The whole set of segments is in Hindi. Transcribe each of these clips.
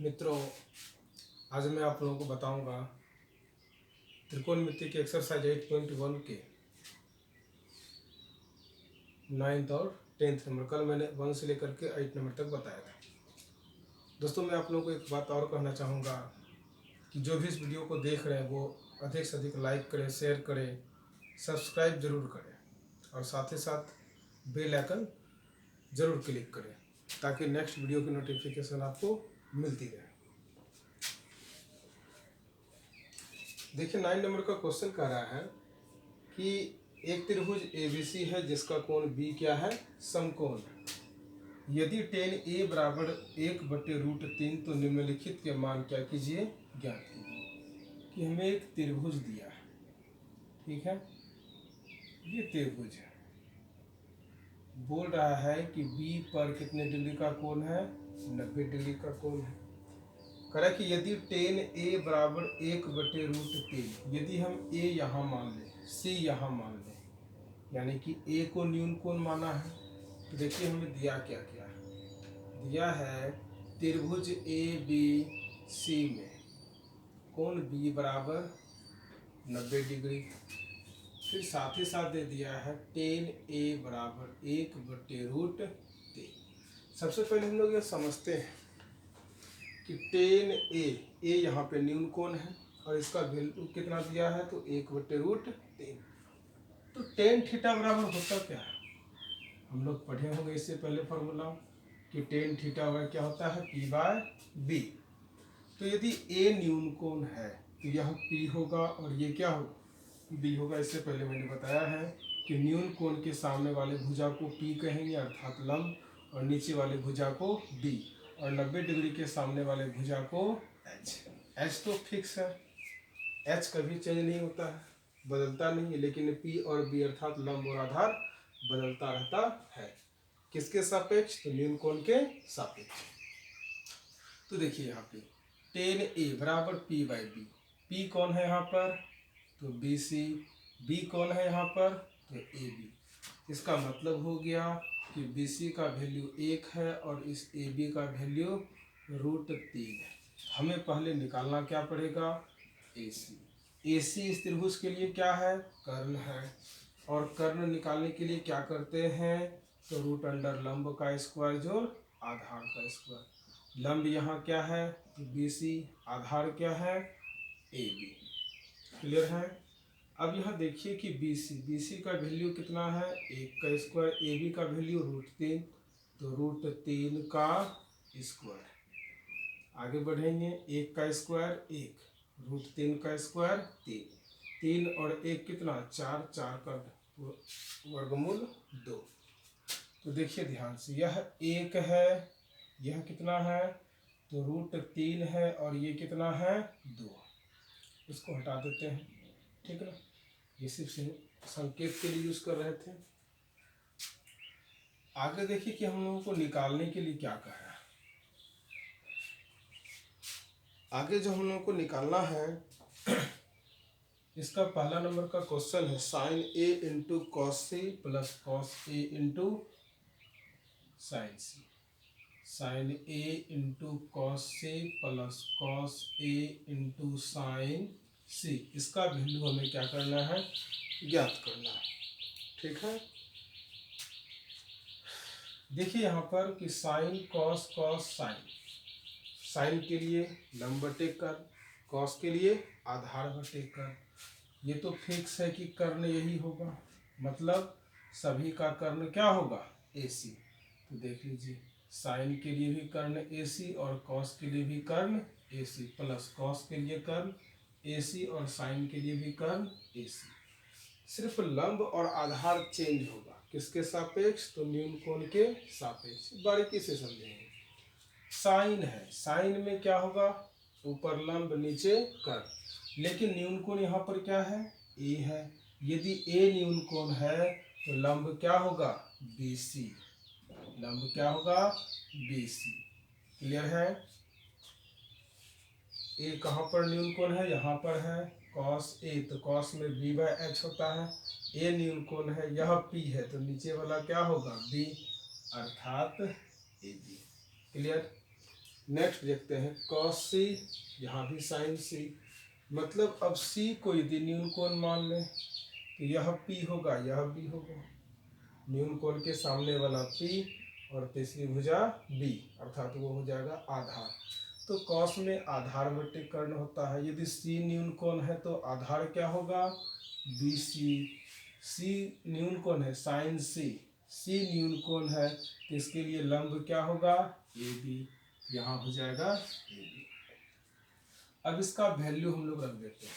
मित्रों, आज मैं आप लोगों को बताऊंगा त्रिकोणमिति के एक्सरसाइज 8.1 के 9th और 10th नंबर। कल मैंने 1 से लेकर के 8 नंबर तक बताया था। दोस्तों, मैं आप लोगों को एक बात और कहना चाहूँगा कि जो भी इस वीडियो को देख रहे हैं वो अधिक से अधिक लाइक करें, शेयर करें, सब्सक्राइब जरूर करें और साथ ही साथ बेल आइकन ज़रूर क्लिक करें ताकि नेक्स्ट वीडियो की नोटिफिकेशन आपको मिलती रहे। देखिए, 9 नंबर का क्वेश्चन कह रहा है कि एक त्रिभुज ABC है जिसका कोण B क्या है, समकोण है। यदि tan A बराबर 1/√3 तो निम्नलिखित के मान क्या कीजिए, ज्ञात कीजिए। कि हमें एक त्रिभुज दिया है, ठीक है, ये त्रिभुज है, बोल रहा है कि B पर कितने डिग्री का कोण है, 90 डिग्री का कोण है। कह रहा है कि यदि tan A बराबर 1/√3, यदि हम A यहाँ मान लें, C यहाँ मान लें, यानी कि A को न्यून कोण माना है, तो देखिए हमें दिया क्या क्या है। दिया है त्रिभुज ABC में कोण B बराबर 90 डिग्री। फिर साथ ही साथ दे दिया है tan A बराबर 1/√3। सबसे पहले हम लोग ये समझते हैं कि tan A यहाँ पे न्यून कोण है और इसका वैल्यू कितना दिया है, तो 1/√3। तो tan थीटा बराबर होता क्या है, हम लोग पढ़े होंगे इससे पहले फॉर्मूला कि tan थीटा क्या होता है, P/B। तो यदि A न्यून कोण है तो यह P होगा और ये क्या होगा, B होगा। इससे पहले मैंने बताया है कि न्यून कोण के सामने वाले भुजा को P कहेंगे अर्थात लंब, और नीचे वाले भुजा को B, और 90 डिग्री के सामने वाले भुजा को H। H तो फिक्स है, H कभी चेंज नहीं होता है, बदलता नहीं है, लेकिन P और B अर्थात लंब और आधार बदलता रहता है। किसके सापेक्ष, तो न्यून कोण के सापेक्ष। तो देखिए यहाँ पे tan A बराबर P/B। P कौन है यहाँ पर, तो BC। B कौन है यहाँ पर, तो AB। इसका मतलब हो गया कि BC का वैल्यू 1 है और इस AB का वैल्यू √3 है। हमें पहले निकालना क्या पड़ेगा, AC। AC इस त्रिभुज के लिए क्या है, कर्ण है, और कर्ण निकालने के लिए क्या करते हैं, तो √अंडर लंब का स्क्वायर जोड़ आधार का स्क्वायर। लंब यहाँ क्या है, तो BC, आधार क्या है, AB। क्लियर है। अब यहाँ देखिए कि BC का वैल्यू कितना है, 1 का स्क्वायर, AB का वैल्यू √3, तो √3 का स्क्वायर। आगे बढ़ेंगे, 1 का स्क्वायर 1, √3 का स्क्वायर 3, 3 और 1 कितना, 4, 4 का वर्गमूल 2। तो देखिए ध्यान से, यह 1 है, यह कितना है, तो √3 है, और ये कितना है, 2। इसको हटा देते हैं, ठीक है ना, ये सिर्फ संकेत के लिए यूज कर रहे थे। आगे देखिए कि हम लोगों को निकालने के लिए क्या कहा है। आगे जो हम लोगों को निकालना है, इसका पहला नंबर का क्वेश्चन है sin A into cos C plus cos A into sign C। sin A into cos C plus cos A into sign C। इसका वैल्यू हमें क्या करना है, ज्ञात करना है, ठीक है। देखिए यहाँ पर कि sine cos cos sine, sine के लिए लंब बटे कर्ण, कॉस के लिए आधार बटे कर्ण। ये तो फिक्स है कि कर्ण यही होगा, मतलब सभी का कर्ण क्या होगा, AC। तो देख लीजिए, साइन के लिए भी कर्ण AC और कॉस के लिए भी कर्ण AC, प्लस कॉस के लिए कर्ण AC और साइन के लिए भी कर्ण AC। सिर्फ लंब और आधार चेंज होगा, किसके सापेक्ष, तो न्यून कोण के सापेक्ष। बारीकी से समझेंगे। साइन है, साइन में क्या होगा, ऊपर लंब नीचे कर्ण, लेकिन न्यून कोण यहाँ पर क्या है, A है। यदि A न्यून कोण है तो लंब क्या होगा, BC। लंब क्या होगा, BC। क्लियर है। A कहाँ पर न्यून कोण है, यहाँ पर है, cos A, तो cos में B/H होता है। A न्यून कोण है, यह P है, तो नीचे वाला क्या होगा, B, अर्थात AB। क्लियर। नेक्स्ट देखते हैं कॉस सी, यहाँ भी साइन सी। मतलब अब सी को यदि न्यून कोण मान लें तो यह पी होगा, यह बी होगा। न्यून कोण के सामने वाला पी और तीसरी भुजा बी, अर्थात वो हो जाएगा आधार। तो कॉस में आधार बटे कर्ण होता है। यदि सी न्यून कोण है तो आधार क्या होगा, बी सी। सी न्यून कोण है साइन सी, सी न्यून कोण है तो इसके लिए लंब क्या होगा, ए बी। यहाँ हो जाएगा ए बी। अब इसका वैल्यू हम लोग रख देते हैं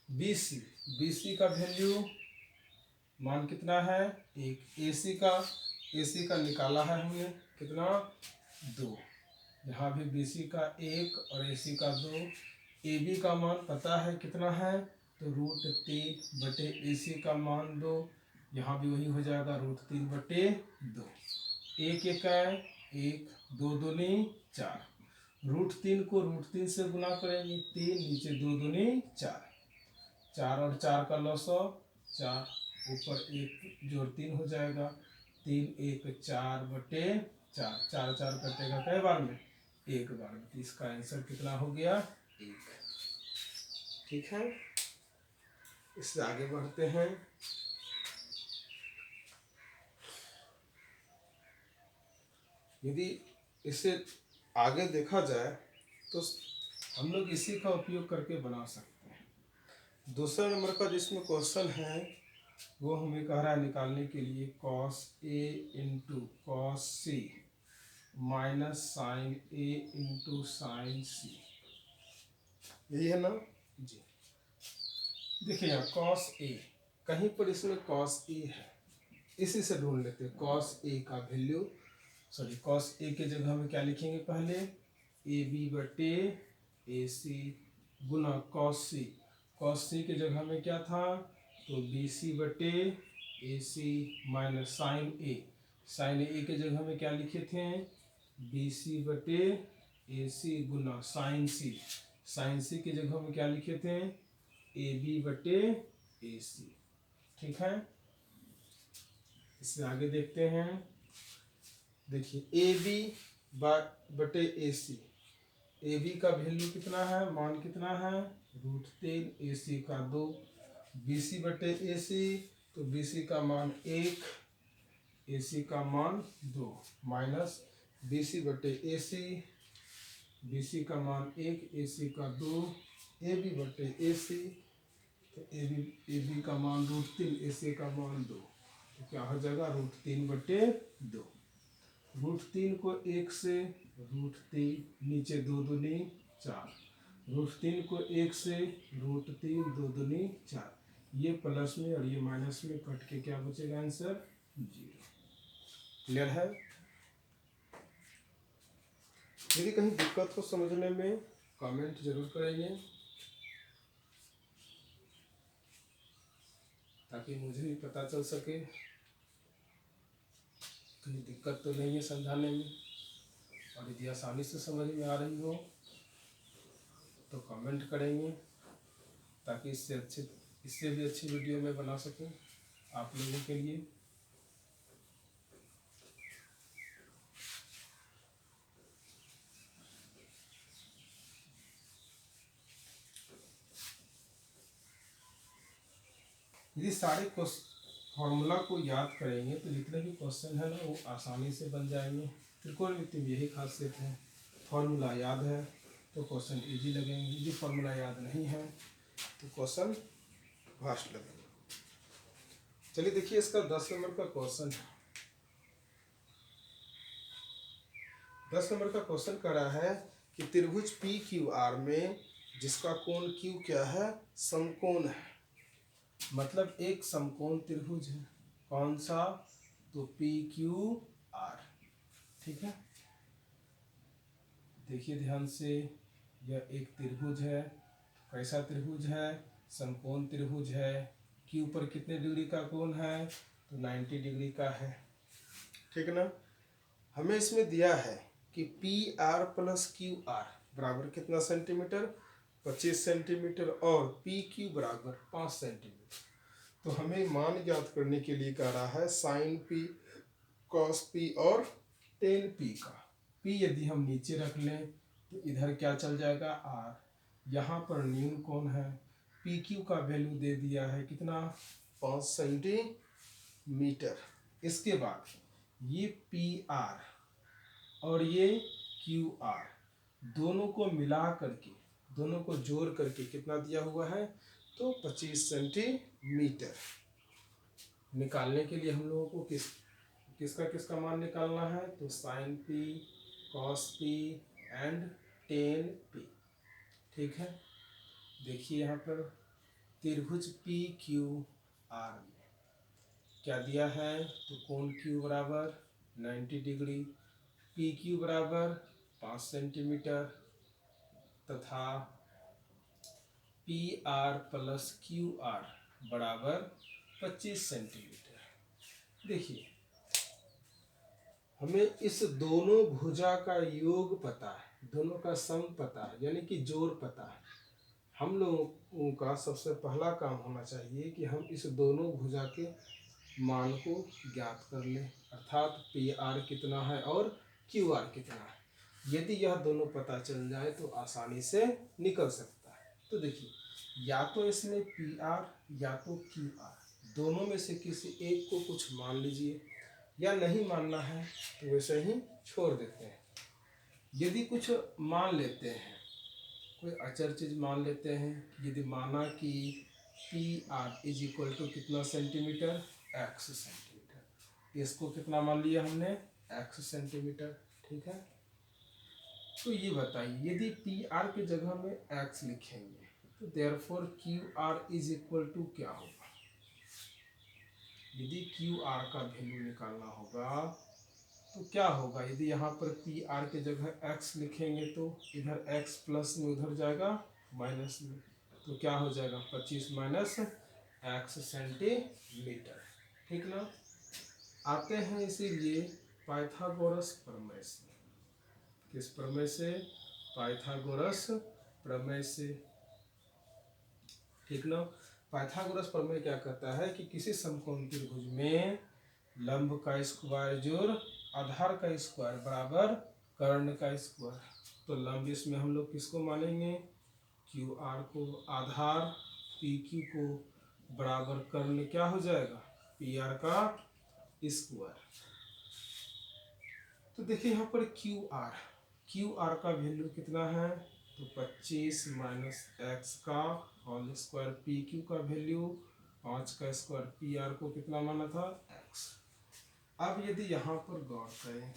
बी सी। बी सी का वैल्यू मान कितना है, एक। एसी का निकाला है हमने कितना, 2। यहाँ भी बीसी का 1 और एसी का 2। AB का मान पता है कितना है, तो √3 बटे AC का मान 2। यहाँ भी वही हो जाएगा √3 बटे 2। 1 1 1, 2 दूनी 4। √3 को √3 से गुना करेंगे 3, नीचे 2 दूनी 4। 4 और 4 का लॉसो 4, ऊपर 1 जोड़ 3 हो जाएगा। 3 1 4 बटे 4, 4 4 कटेगा कई बार में, एक बार में। तो इसका आंसर कितना हो गया, 1। ठीक है, इससे आगे बढ़ते हैं। यदि इसे आगे देखा जाए तो हम लोग इसी का उपयोग करके बना सकते हैं। दूसरा नंबर का जिसमें क्वेश्चन है वो हमें कह रहा है निकालने के लिए cos A into cos C minus sine A into sine C. यही है ना जी। देखिए यहाँ cos A, कहीं पर इसमें cos A है, इसी से ढूंढ लेते हैं। cos A का वैल्यू, सॉरी cos A के जगह में क्या लिखेंगे, पहले AB बटे AC गुना cos C। cos C के जगह में क्या था, तो BC बटे AC minus sine A। Sine A के जगह में क्या लिखे थे, BC बटे AC गुना साइन C। साइन C के जगह में क्या लिखे थे, AB बटे AC। ठीक है, इससे आगे देखते हैं। देखिए AB बटे AC, AB का वैल्यू कितना है, मान कितना है, √3, AC का 2। BC बटे AC, तो BC का मान 1, AC का मान 2, माइनस BC बटे AC, BC का मान 1, AC का 2, AB बटे AC, तो AB का मान √3, AC का मान 2, तो क्या हो जाएगा, √3 बटे 2। √3 को 1 से, √3 नीचे 2 दूनी 4, √3 को 1 से, √3 2 दूनी 4। ये प्लस में और ये माइनस में कट के क्या बचेगा, आंसर 0। क्लियर है। यदि कहीं दिक्कत को समझने में कमेंट जरूर करेंगे, ताकि मुझे भी पता चल सके कहीं दिक्कत तो नहीं है समझाने में। और यदि आसानी से समझ में आ रही हो तो कमेंट करेंगे, ताकि इससे भी अच्छी वीडियो मैं बना सकूं आप लोगों के लिए। यदि सारे फॉर्मूला को याद करेंगे तो जितने भी क्वेश्चन है ना वो आसानी से बन जाएंगे। त्रिकोणमिति में यही खासियत है, फॉर्मूला याद है तो क्वेश्चन इजी लगेंगे, यदि फॉर्मूला याद नहीं है तो क्वेश्चन भास्ट लगेंगे। चलिए देखिए, इसका 10 नंबर का क्वेश्चन है। 10 नंबर का क्वेश्चन कर रहा है कि त्रिभुज PQR में जिसका कोण Q क्या है, समकोण है। मतलब एक समकोण त्रिभुज है, कौन सा, तो PQR। ठीक है, देखिए ध्यान से, यह एक त्रिभुज है। कैसा त्रिभुज है, समकोण त्रिभुज है। Q पर कितने डिग्री का कोण है, तो 90 डिग्री का है। ठीक है ना। हमें इसमें दिया है कि PR प्लस QR बराबर कितना सेंटीमीटर, 25 सेंटीमीटर, और PQ बराबर 5 सेंटीमीटर। तो हमें मान ज्ञात करने के लिए कह रहा है साइन P, कॉस P और टेन P का। P यदि हम नीचे रख लें तो इधर क्या चल जाएगा R। यहाँ पर न्यून कौन है, PQ का वैल्यू दे दिया है कितना 5 सेंटीमीटर। इसके बाद ये PR और ये QR दोनों को मिला करके, दोनों को जोड़ करके कितना दिया हुआ है, तो 25 सेंटीमीटर। निकालने के लिए हम लोगों को किसका मान निकालना है, तो sin P cos P and tan P। ठीक है, देखिए यहाँ पर त्रिभुज PQR में क्या दिया है, तो कोण Q बराबर 90 डिग्री, PQ बराबर 5 सेंटीमीटर तथा PR प्लस QR बराबर 25 सेंटीमीटर। देखिए हमें इस दोनों भुजा का योग पता है, दोनों का सम पता है, यानी कि जोड़ पता है। हम लोगों का सबसे पहला काम होना चाहिए कि हम इस दोनों भुजा के मान को ज्ञात कर लें, अर्थात PR कितना है और QR कितना है। यदि यह दोनों पता चल जाए तो आसानी से निकल सकता है। तो देखिए, या तो इसमें PR या तो QR, दोनों में से किसी एक को कुछ मान लीजिए, या नहीं मानना है तो वैसे ही छोड़ देते हैं। यदि कुछ मान लेते हैं, कोई अचर चीज मान लेते हैं, यदि माना कि PR इज इक्वल टू कितना सेंटीमीटर, x सेंटीमीटर, इसको कितना मान लिया हमने, x सेंटीमीटर। ठीक है, तो ये बताइए यदि PR की जगह में x लिखेंगे तो therefore QR is equal to क्या होगा। यदि QR का वैल्यू निकालना होगा तो क्या होगा, यदि यहाँ पर PR की जगह x लिखेंगे तो इधर x प्लस में उधर जाएगा माइनस में, तो क्या हो जाएगा 25 माइनस x सेंटीमीटर। ठीक ना। आते हैं इसीलिए पाइथागोरस प्रमेय से। किस प्रमेय से, पाइथागोरस प्रमेय से। ठीक ना। पाइथागोरस प्रमेय क्या कहता है कि किसी समकोण त्रिभुज में लंब का स्क्वायर जोड़ आधार का स्क्वायर बराबर कर्ण का स्क्वायर। तो लंब इसमें हम लोग किसको मानेंगे, QR को, आधार PQ को बराबर कर्ण क्या हो जाएगा, PR का स्क्वायर। तो देखिए यहाँ पर QR का वैल्यू कितना है, तो 25 माइनस x का होल स्क्वायर, PQ का वैल्यू 5 का स्क्वायर, PR को कितना माना था, x। अब यदि यहाँ पर गौर करें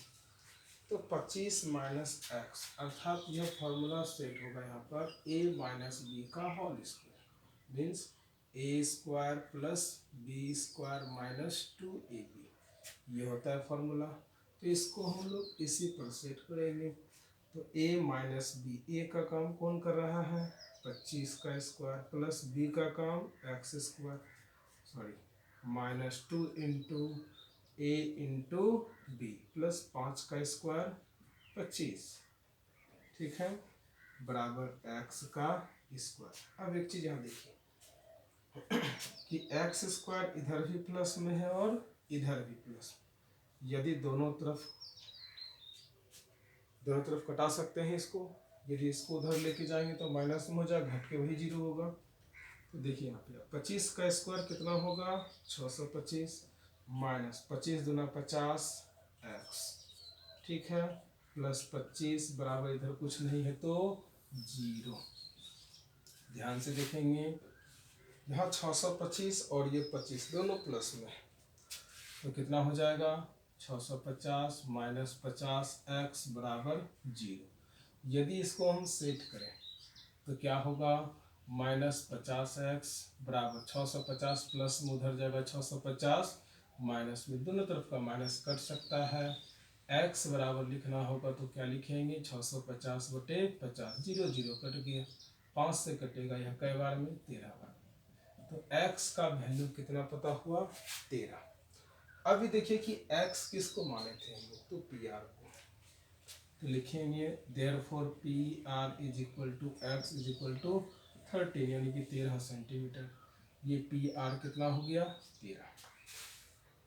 तो 25 माइनस एक्स, अर्थात यह फॉर्मूला सेट होगा यहाँ पर a माइनस बी का whole square, means a square plus b square minus 2ab, ये होता है फॉर्मूला। तो इसको हम लोग इसी पर सेट करेंगे। तो a माइनस बी, a का काम कौन कर रहा है, 25 का स्क्वायर प्लस b का काम x square, sorry minus 2 into a into b plus 5 का स्क्वायर 25, ठीक है, बराबर x का स्क्वायर। अब एक चीज यहाँ देखिए कि x स्क्वायर इधर भी प्लस में है और इधर भी प्लस। यदि दोनों तरफ कटा सकते हैं इसको, यदि इसको उधर लेके जाएंगे तो माइनस में हो जाएगा, घट के वही 0 होगा। तो देखिए यहाँ पे 25 का स्क्वायर कितना होगा, 625 माइनस 25 दूना 50 x, ठीक है, प्लस 25 बराबर इधर कुछ नहीं है तो 0। ध्यान से देखेंगे यहाँ 625 और ये 25 दोनों प्लस में, तो कितना हो जाएगा 650 माइनस 50x बराबर 0। यदि इसको हम सेट करें तो क्या होगा, माइनस 50x बराबर 650 प्लस में उधर जाएगा 650 माइनस में, दोनों तरफ का माइनस कट सकता है। x बराबर लिखना होगा तो क्या लिखेंगे 650 बटे 50, 0 0 कट गया, 5 से कटेगा यह कई बार में, 13 बार। तो x का वैल्यू कितना पता हुआ, 13। अभी देखिए कि x किसको माने थे हम लोग, तो PR को। तो लिखेंगे therefore PR is equal to x is equal to 13, यानी कि 13 सेंटीमीटर। ये PR कितना हो गया, 13।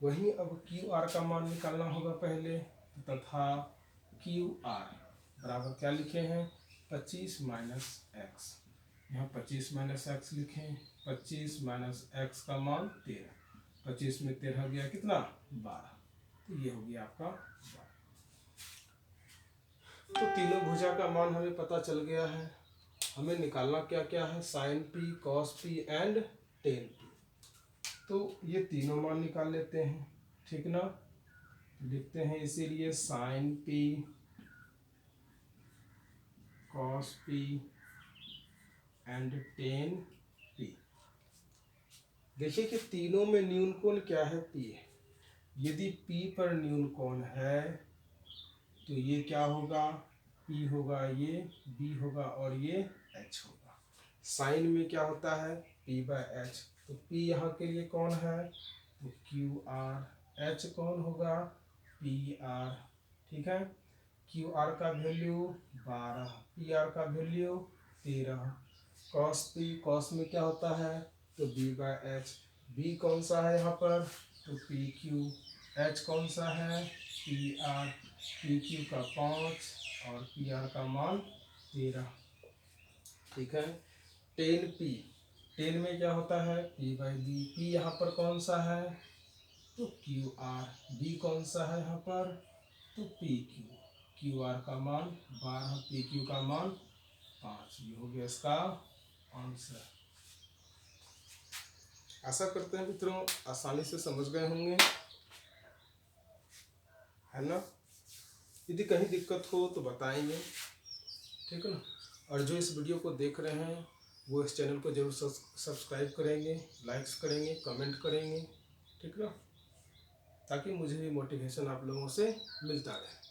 वहीं अब QR का मान निकालना होगा पहले, तथा क्यू आर बराबर क्या लिखे हैं 25 माइनस एक्स। यहाँ 25 माइनस एक्स लिखें, 25 माइनस एक्स का मान 13, 25 में 13 गया कितना 12, तो ये हो गया आपका 12। तो तीनों भुजा का मान हमें पता चल गया है। हमें निकालना क्या क्या है, sine P, cos P and tan P. तो ये तीनों मान निकाल लेते हैं, ठीक ना। लिखते हैं इसीलिए sine P, cos P and tan P. देखिए कि तीनों में न्यून कोण क्या है, पी है। यदि पी पर न्यून कोण है तो ये क्या होगा, पी होगा, ये बी होगा और ये एच होगा। साइन में क्या होता है, पी बाय एच, तो पी यहाँ के लिए कौन है तो क्यू आर, एच कौन होगा पी आर, ठीक है। क्यू आर का वैल्यू 12, पी आर का वैल्यू 13। कॉस पी, कॉस में क्या होता है तो बी बाय एच, बी कौन सा है यहाँ पर तो पी क्यू, एच कौन सा है पी आर, पी क्यू का 5 और पी आर का मान 13, ठीक है। टेन पी, टेन में क्या होता है पी बाई बी, पी यहाँ पर कौन सा है तो क्यू आर, बी कौन सा है यहाँ पर तो पी क्यू, क्यू आर का मान 12, पी क्यू का मान 5। ये हो गया इसका आंसर। आशा करते हैं मित्रों आसानी से समझ गए होंगे, है ना। यदि कहीं दिक्कत हो तो बताएंगे, ठीक है ना। और जो इस वीडियो को देख रहे हैं वो इस चैनल को जरूर सब्सक्राइब करेंगे, लाइक्स करेंगे, कमेंट करेंगे, ठीक ना, ताकि मुझे भी मोटिवेशन आप लोगों से मिलता रहे।